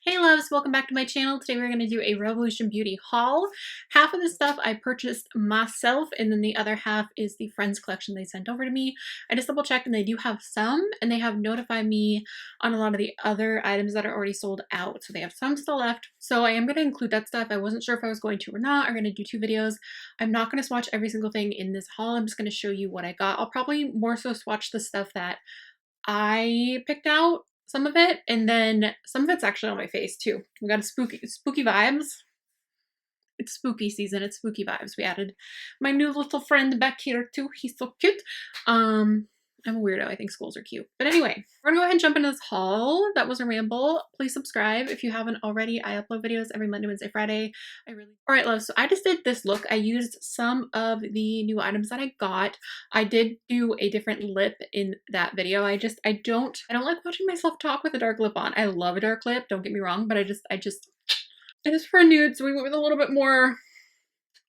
Hey loves, welcome back to my channel. Today we're going to do a Revolution Beauty haul. Half of the stuff I purchased myself and then the other half is the friends collection they sent over to me. I just double checked and they do have some and they have notified me on a lot of the other items that are already sold out. So they have some still left. So I am going to include that stuff. I wasn't sure if I was going to or not. I'm going to do two videos. I'm not going to swatch every single thing in this haul. I'm just going to show you what I got. I'll probably more so swatch the stuff that I picked out, some of it, and then some of it's actually on my face too. We got a spooky vibes. It's spooky season. It's spooky vibes. We added my new little friend back here too. He's so cute. I'm a weirdo. I think skulls are cute. But anyway, we're gonna go ahead and jump into this haul. That was a ramble. Please subscribe if you haven't already. I upload videos every Monday, Wednesday, Friday. Alright, love. So I just did this look. I used some of the new items that I got. I did do a different lip in that video. I don't like watching myself talk with a dark lip on. I love a dark lip, don't get me wrong, but I just it is for a nude, so we went with a little bit more.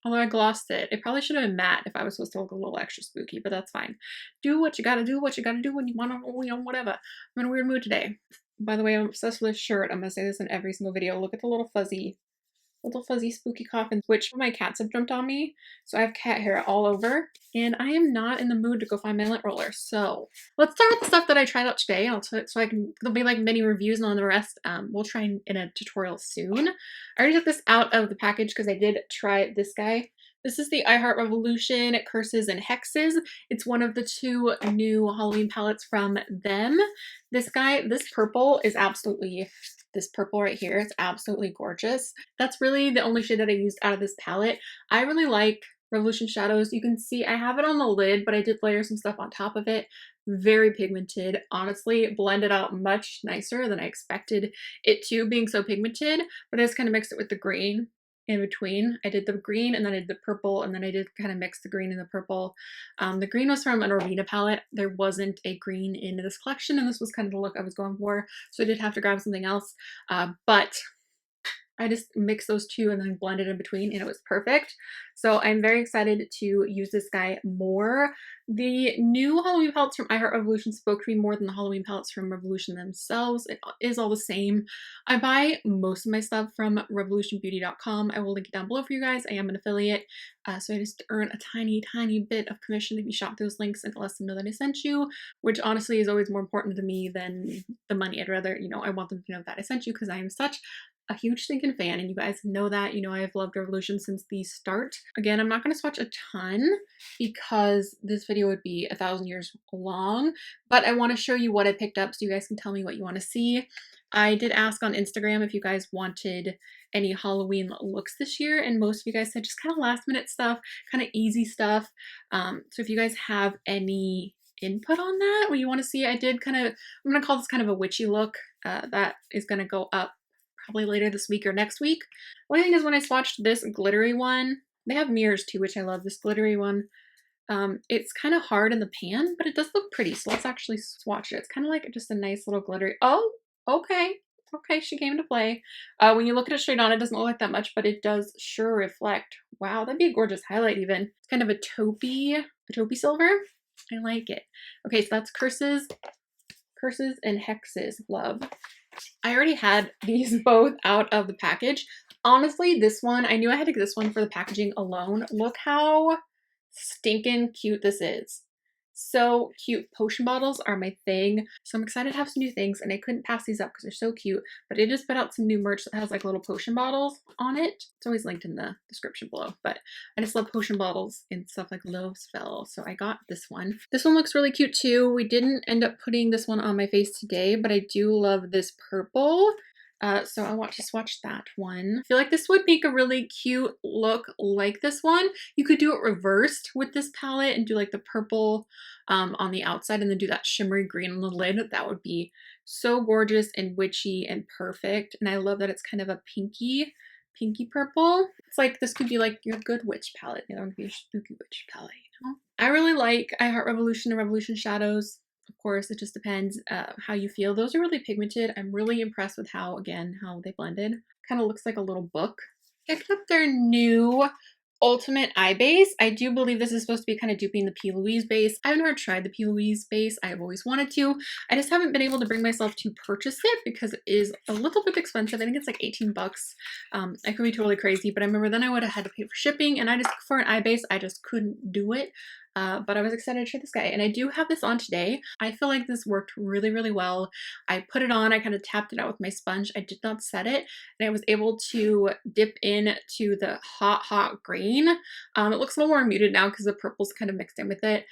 Although I glossed it. It probably should have been matte if I was supposed to look a little extra spooky, but that's fine. Do what you gotta do, what you gotta do when you wanna, whatever. I'm in a weird mood today. By the way, I'm obsessed with this shirt. I'm gonna say this in every single video. Look at the little fuzzy spooky coffins, which my cats have jumped on me. So I have cat hair all over and I am not in the mood to go find my lint roller. So let's start with the stuff that I tried out today. There'll be like mini reviews and all the rest. We'll try in a tutorial soon. I already took this out of the package because I did try this guy. This is the I Heart Revolution Curses and Hexes. It's one of the two new Halloween palettes from them. This purple is this purple right here is absolutely gorgeous. That's really the only shade that I used out of this palette. I really like Revolution Shadows. You can see I have it on the lid, but I did layer some stuff on top of it. Very pigmented. Honestly, it blended out much nicer than I expected it to, being so pigmented, but I just kind of mixed it with the green in between. I did the green and then I did the purple and then I did kind of mix the green and the purple. The green was from an Orvina palette. There wasn't a green in this collection and this was kind of the look I was going for, so I did have to grab something else, but I just mixed those two and then blended in between and it was perfect. So I'm very excited to use this guy more. The new Halloween palettes from I Heart Revolution spoke to me more than the Halloween palettes from Revolution themselves. It is all the same. I buy most of my stuff from revolutionbeauty.com. I will link it down below for you guys. I am an affiliate, so I just earn a tiny bit of commission if you shop those links and let them know that I sent you, which honestly is always more important to me than the money. I'd rather, I want them to know that I sent you because I am such a huge stinking fan and you guys know that. I have loved Revolution since the start. Again, I'm not going to swatch a ton because this video would be 1,000 years long, but I want to show you what I picked up so you guys can tell me what you want to see. I did ask on Instagram if you guys wanted any Halloween looks this year, and most of you guys said just kind of last minute stuff, kind of easy stuff. So if you guys have any input on that, what you want to see, I'm going to call this kind of a witchy look. That is going to go up probably later this week or next week. One thing is when I swatched this glittery one, they have mirrors too, which I love. This glittery one, it's kind of hard in the pan, but it does look pretty. So let's actually swatch it. It's kind of like just a nice little glittery. Oh, okay. Okay, she came to play. When you look at it straight on, it doesn't look like that much, but it does sure reflect. Wow, that'd be a gorgeous highlight even. It's kind of a taupey silver. I like it. Okay, so that's Curses and Hexes, love. I already had these both out of the package. Honestly, this one, I knew I had to get this one for the packaging alone. Look how stinking cute this is. So cute. Potion bottles are my thing. So I'm excited to have some new things and I couldn't pass these up because they're so cute. But I just put out some new merch that has like little potion bottles on it. It's always linked in the description below. But I just love potion bottles and stuff like Love Spell. So I got this one. This one looks really cute too. We didn't end up putting this one on my face today, but I do love this purple. So I want to swatch that one. I feel like this would make a really cute look like this one. You could do it reversed with this palette and do like the purple on the outside and then do that shimmery green on the lid. That would be so gorgeous and witchy and perfect. And I love that it's kind of a pinky purple. It's like this could be like your good witch palette. The other one could be your spooky witch palette, I really like I Heart Revolution and Revolution Shadows. Of course, it just depends how you feel. Those are really pigmented. I'm really impressed with how they blended. Kind of looks like a little book. I picked up their new Ultimate Eye Base. I do believe this is supposed to be kind of duping the P. Louise base. I've never tried the P. Louise base. I've always wanted to. I just haven't been able to bring myself to purchase it because it is a little bit expensive. I think it's like 18 bucks. I could be totally crazy, but I remember then I would have had to pay for shipping, and I just, for an eye base, I just couldn't do it. But I was excited to try this guy, and I do have this on today. I feel like this worked really, really well. I put it on, I kind of tapped it out with my sponge. I did not set it, and I was able to dip into the hot green. It looks a little more muted now because the purple's kind of mixed in with it.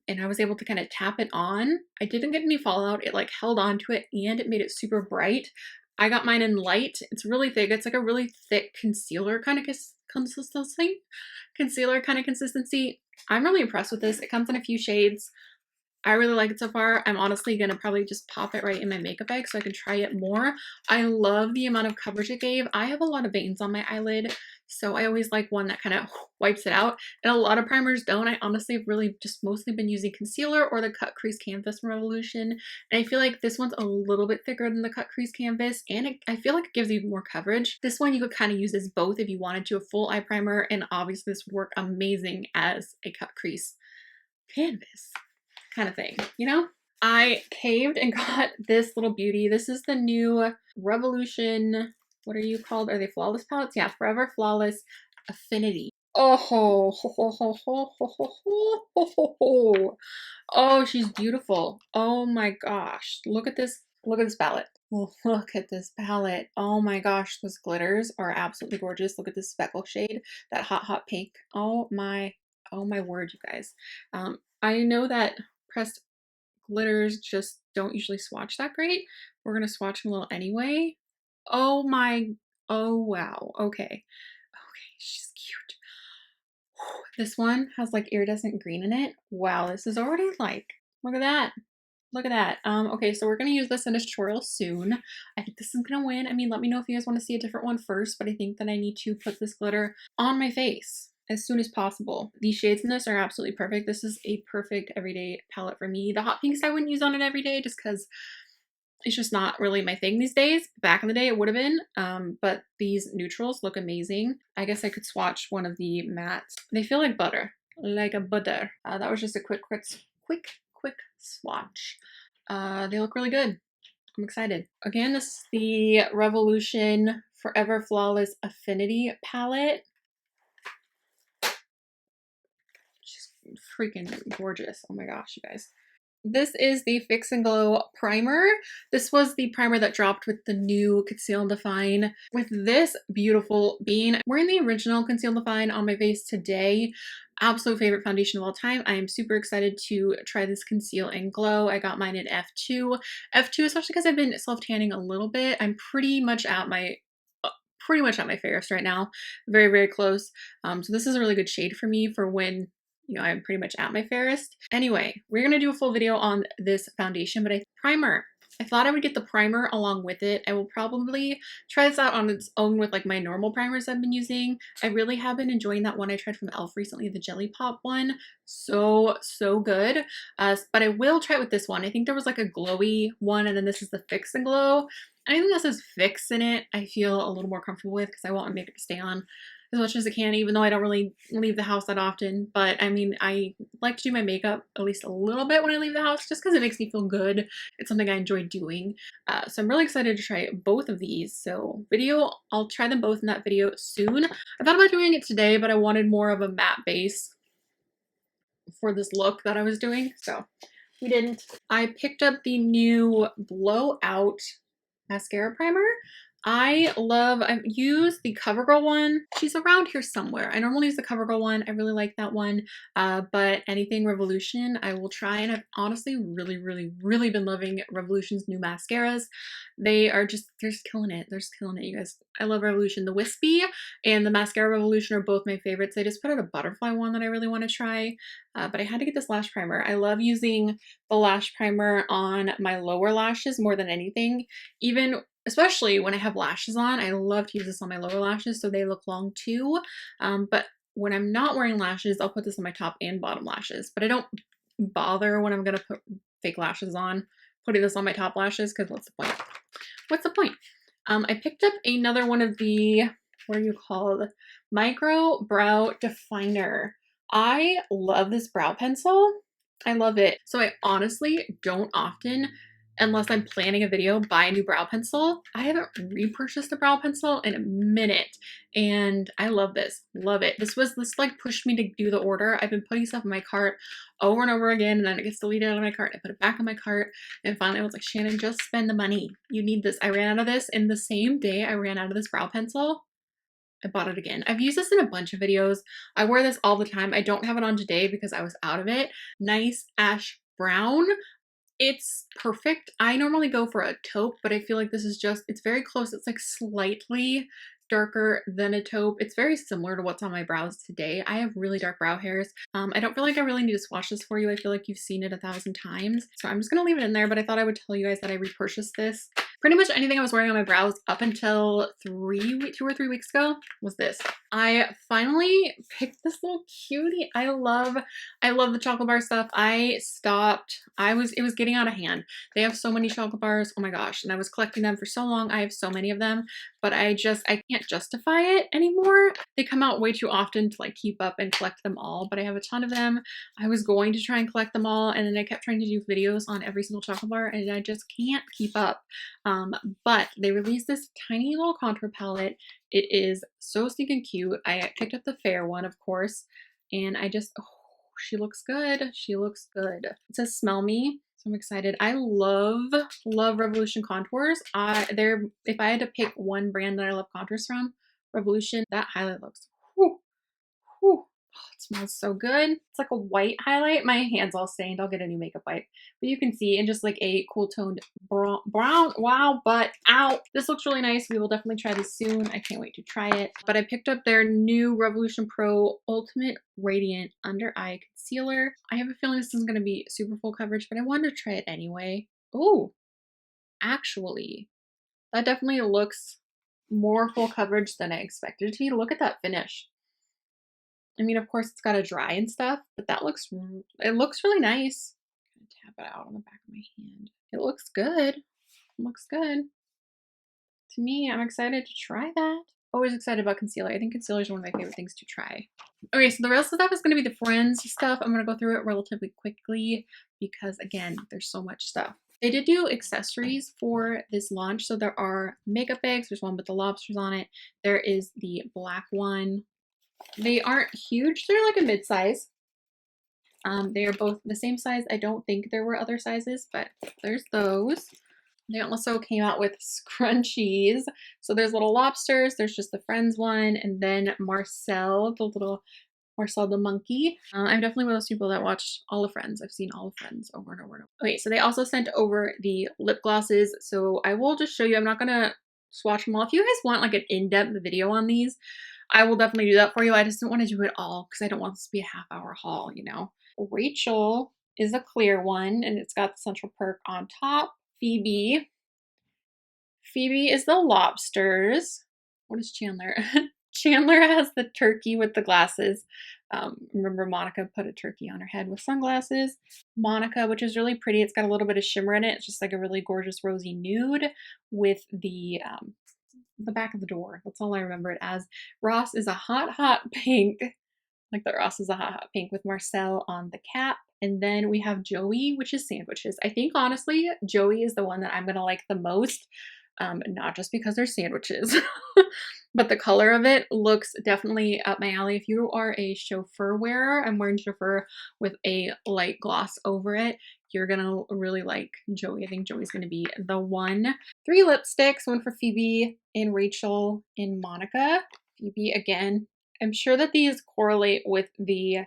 And I was able to kind of tap it on. I didn't get any fallout. It like held on to it, and it made it super bright. I got mine in light. It's really thick. It's like a really thick concealer kind of consistency. I'm really impressed with this. It comes in a few shades. I really like it so far. I'm honestly going to probably just pop it right in my makeup bag so I can try it more. I love the amount of coverage it gave. I have a lot of veins on my eyelid, so I always like one that kind of wipes it out. And a lot of primers don't. I honestly have really just mostly been using concealer or the Cut Crease Canvas from Revolution. And I feel like this one's a little bit thicker than the Cut Crease Canvas, and I feel like it gives you more coverage. This one you could kind of use as both if you wanted to, a full eye primer, and obviously this would work amazing as a Cut Crease Canvas kind of thing, you know? I caved and got this little beauty. This is the new Revolution, what are you called? Are they Flawless palettes? Yeah, Forever Flawless Affinity. Oh, oh, she's beautiful. Oh my gosh. Look at this. Look at this palette. Look at this palette. Oh my gosh, those glitters are absolutely gorgeous. Look at this speckle shade, that hot pink. Oh my word, you guys. I know that pressed glitters just don't usually swatch that great. We're gonna swatch them a little anyway. Oh wow. Okay, she's cute. This one has like iridescent green in it. Wow, this is already like, look at that. Look at that. Okay, so we're gonna use this in a tutorial soon. I think this is gonna win. I mean, let me know if you guys want to see a different one first, but I think that I need to put this glitter on my face as soon as possible. These shades in this are absolutely perfect. This is a perfect everyday palette for me. The hot pinks I wouldn't use on it every day just because it's just not really my thing these days. Back in the day it would have been, but these neutrals look amazing. I guess I could swatch one of the mattes. They feel like butter, like a butter. That was just a quick swatch. They look really good. I'm excited. Again, this is the Revolution Forever Flawless Affinity palette. She's freaking gorgeous. Oh my gosh, you guys. This is the Fix and Glow primer. This was the primer that dropped with the new Conceal and Define. With this beautiful bean, I'm wearing the original Conceal and Define on my face today. Absolute favorite foundation of all time. I am super excited to try this Conceal and Glow. I got mine in F2. F2, especially because I've been self-tanning a little bit. I'm pretty much at my fairest right now. Very, very close. So this is a really good shade for me for when, you know, I'm pretty much at my fairest. Anyway, we're gonna do a full video on this foundation, but primer. I thought I would get the primer along with it. I will probably try this out on its own with like my normal primers I've been using. I really have been enjoying that one I tried from e.l.f. recently, the Jelly Pop one. So good. But I will try it with this one. I think there was like a glowy one, and then this is the Fix and Glow. Anything that says Fix in it, I feel a little more comfortable with because I want my makeup to stay on as much as I can, even though I don't really leave the house that often. But I mean, I like to do my makeup at least a little bit when I leave the house just because it makes me feel good. It's something I enjoy doing. So I'm really excited to try both of these. So I'll try them both in that video soon. I thought about doing it today, but I wanted more of a matte base for this look that I was doing. So we didn't. I picked up the new Blowout mascara primer. I've used the CoverGirl one. She's around here somewhere. I normally use the CoverGirl one. I really like that one. But anything Revolution, I will try. And I've honestly really been loving Revolution's new mascaras. They're just killing it. They're just killing it, you guys. I love Revolution. The Wispy and the Mascara Revolution are both my favorites. I just put out a butterfly one that I really want to try. But I had to get this lash primer. I love using the lash primer on my lower lashes more than anything. Especially when I have lashes on, I love to use this on my lower lashes so they look long too. But when I'm not wearing lashes, I'll put this on my top and bottom lashes. But I don't bother when I'm going to put fake lashes on, putting this on my top lashes, because what's the point? What's the point? I picked up another one of the what are you called? Micro Brow Definer. I love this brow pencil. I love it. So I honestly don't often, unless I'm planning a video, buy a new brow pencil. I haven't repurchased a brow pencil in a minute, and I love this. Love it. This like pushed me to do the order. I've been putting stuff in my cart over and over again, and then it gets deleted out of my cart. I put it back in my cart, and finally I was like, Shannon, just spend the money. You need this. I ran out of this in the same day I ran out of this brow pencil. I bought it again. I've used this in a bunch of videos. I wear this all the time. I don't have it on today because I was out of it. Nice ash brown. It's perfect. I normally go for a taupe, but I feel like this is just, it's very close. It's like slightly darker than a taupe. It's very similar to what's on my brows today. I have really dark brow hairs. I don't feel like I really need to swatch this for you. I feel like you've seen it 1,000 times. So I'm just going to leave it in there, but I thought I would tell you guys that I repurchased this. Pretty much anything I was wearing on my brows up until 2 or 3 weeks ago was this. I finally picked this little cutie. I love the chocolate bar stuff. I stopped. It was getting out of hand. They have so many chocolate bars. Oh my gosh. And I was collecting them for so long. I have so many of them, but I can't justify it anymore. They come out way too often to like keep up and collect them all, but I have a ton of them. I was going to try and collect them all, and then I kept trying to do videos on every single chocolate bar, and I just can't keep up. But they released this tiny little contour palette. It is so stinking cute. I picked up the fair one, of course, and she looks good. She looks good. It says smell me, so I'm excited. I love Revolution contours. If I had to pick one brand that I love contours from, Revolution. That highlight looks, whew, whew. Oh, it smells so good. It's like a white highlight. My hand's all stained. I'll get a new makeup wipe. But you can see, and just like a cool toned brown. Wow, but ow. This looks really nice. We will definitely try this soon. I can't wait to try it. But I picked up their new Revolution Pro Ultimate Radiant Under Eye Concealer. I have a feeling this isn't going to be super full coverage, but I wanted to try it anyway. Oh, actually, that definitely looks more full coverage than I expected it to be. Look at that finish. I mean, of course, it's got to dry and stuff, but it looks really nice. I'm gonna tap it out on the back of my hand. It looks good. It looks good. To me, I'm excited to try that. Always excited about concealer. I think concealer is one of my favorite things to try. Okay, so the rest of the stuff is going to be the Friends stuff. I'm going to go through it relatively quickly because, again, there's so much stuff. They did do accessories for this launch. So there are makeup bags. There's one with the lobsters on it. There is the black one. They aren't huge. They're like a mid-size. They are both the same size. I don't think there were other sizes, but there's those. They also came out with scrunchies. So there's little lobsters. There's just the Friends one. And then Marcel, the monkey. I'm definitely one of those people that watch all of Friends. I've seen all of Friends over and over and over. Okay, so they also sent over the lip glosses. So I will just show you. I'm not going to swatch them all. If you guys want like an in-depth video on these, I will definitely do that for you. I just don't want to do it all because I don't want this to be a half-hour haul, you know. Rachel is a clear one, and it's got the Central Perk on top. Phoebe is the lobsters. What is Chandler? Chandler has the turkey with the glasses. Remember Monica put a turkey on her head with sunglasses. Monica, which is really pretty. It's got a little bit of shimmer in it. It's just like a really gorgeous rosy nude with the back of the door. That's all I remember it as. Ross is a hot pink. Like that Ross is a hot pink with Marcel on the cap. And then we have Joey, which is sandwiches. I think honestly, Joey is the one that I'm going to like the most. Not just because they're sandwiches, but the color of it looks definitely up my alley. If you are a chauffeur wearer, I'm wearing chauffeur with a light gloss over it. You're gonna really like Joey. I think Joey's gonna be the one. 3 lipsticks, one for Phoebe and Rachel and Monica. Phoebe again. I'm sure that these correlate with the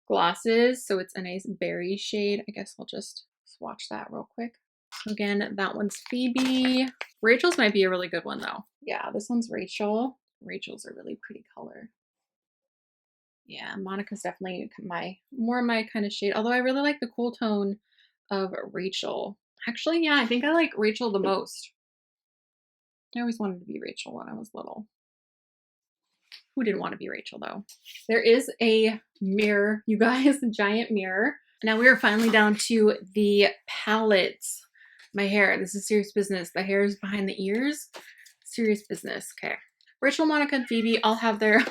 glosses, so it's a nice berry shade. I guess I'll just swatch that real quick. So again, that one's Phoebe. Rachel's might be a really good one though. Yeah, this one's Rachel. Rachel's a really pretty color. Yeah, Monica's definitely more my kind of shade. Although I really like the cool tone of Rachel. Actually, yeah, I think I like Rachel the most. I always wanted to be Rachel when I was little. Who didn't want to be Rachel though? There is a mirror, you guys, a giant mirror. Now we are finally down to the palettes. My hair, this is serious business. The hair is behind the ears. Serious business. Okay. Rachel, Monica, and Phoebe all have their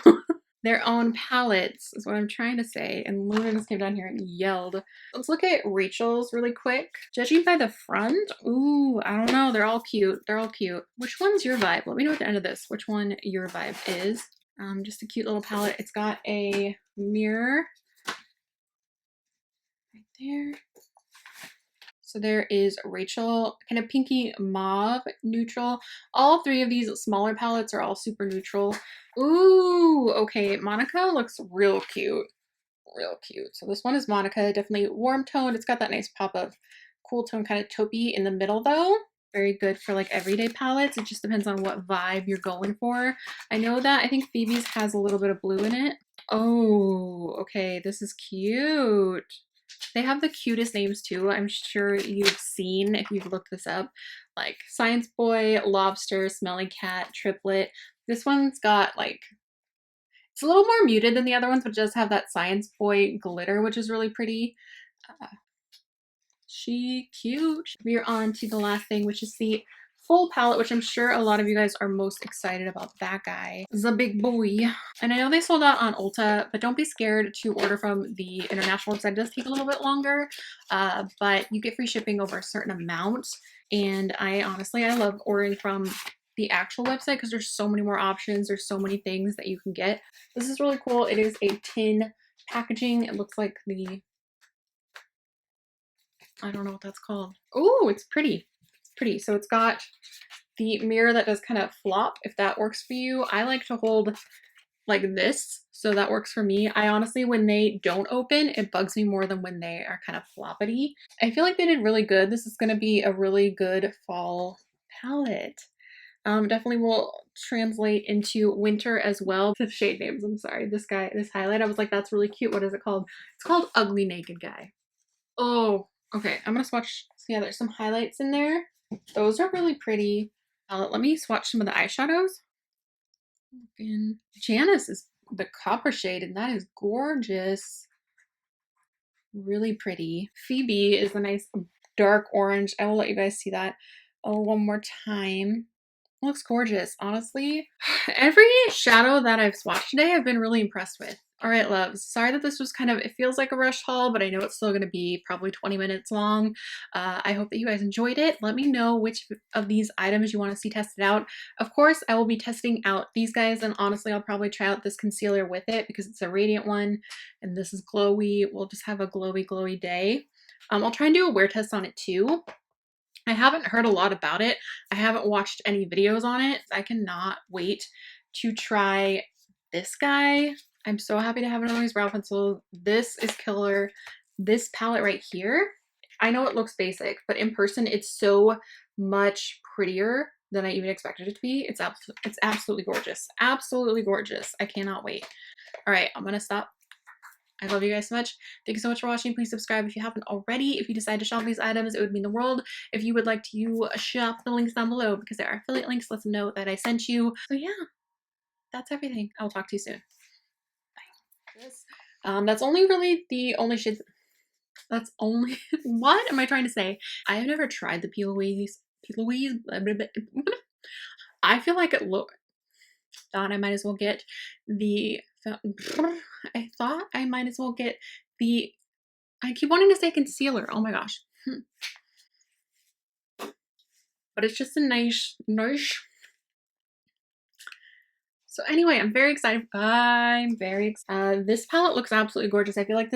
their own palettes, is what I'm trying to say. And Luna just came down here and yelled. Let's look at Rachel's really quick. Judging by the front, ooh, I don't know. They're all cute. They're all cute. Which one's your vibe? Let me know at the end of this which one your vibe is. Just a cute little palette. It's got a mirror right there. So there is Rachel, kind of pinky mauve neutral. All three of these smaller palettes are all super neutral. Ooh, okay. Monica looks real cute. Real cute. So this one is Monica, definitely warm toned. It's got that nice pop of cool tone kind of taupey in the middle though. Very good for like everyday palettes. It just depends on what vibe you're going for. I know that I think Phoebe's has a little bit of blue in it. Oh, okay. This is cute. They have the cutest names too. I'm sure you've seen if you've looked this up. Like Science Boy, Lobster, Smelly Cat, Triplet. This one's got like, it's a little more muted than the other ones, but it does have that Science Boy glitter, which is really pretty. She cute. We're on to the last thing, which is the full palette, which I'm sure a lot of you guys are most excited about that guy. The big boy. And I know they sold out on Ulta, but don't be scared to order from the international website. It does take a little bit longer, but you get free shipping over a certain amount. And I love ordering from the actual website because there's so many more options. There's so many things that you can get. This is really cool. It is a tin packaging. It looks like the, I don't know what that's called. Oh, it's pretty. It's pretty. So it's got the mirror that does kind of flop, if that works for you. I like to hold like this, so that works for me. I honestly, when they don't open, it bugs me more than when they are kind of floppity. I feel like they did really good. This is going to be a really good fall palette. Definitely will translate into winter as well. The shade names, I'm sorry. This guy, this highlight, I was like, that's really cute. What is it called? It's called Ugly Naked Guy. Oh, okay. I'm gonna swatch. So yeah, there's some highlights in there. Those are really pretty. Let me swatch some of the eyeshadows. And Janice is the copper shade, and that is gorgeous. Really pretty. Phoebe is a nice dark orange. I will let you guys see that one more time. It looks gorgeous, honestly. Every shadow that I've swatched today, I've been really impressed with. All right, loves. Sorry that this was kind of, it feels like a rush haul, but I know it's still going to be probably 20 minutes long. I hope that you guys enjoyed it. Let me know which of these items you want to see tested out. Of course, I will be testing out these guys, and honestly, I'll probably try out this concealer with it because it's a radiant one, and this is glowy. We'll just have a glowy, glowy day. I'll try and do a wear test on it too. I haven't heard a lot about it. I haven't watched any videos on it. I cannot wait to try this guy. I'm so happy to have another of these brow pencils. This is killer. This palette right here, I know it looks basic, but in person it's so much prettier than I even expected it to be. It's absolutely gorgeous. Absolutely gorgeous. I cannot wait. All right, I'm gonna stop. I love you guys so much. Thank you so much for watching. Please subscribe if you haven't already. If you decide to shop these items, it would mean the world. If you would like to shop, the links down below because there are affiliate links. Let them know that I sent you. So yeah, that's everything. I will talk to you soon. Bye. That's only really the only shade. That's only, what am I trying to say? I have never tried the Peel Louise. I feel like it look. Thought I might as well get the. I thought I might as well get the. I keep wanting to say concealer. Oh my gosh. But it's just a nice. So anyway, I'm very excited. This palette looks absolutely gorgeous. I feel like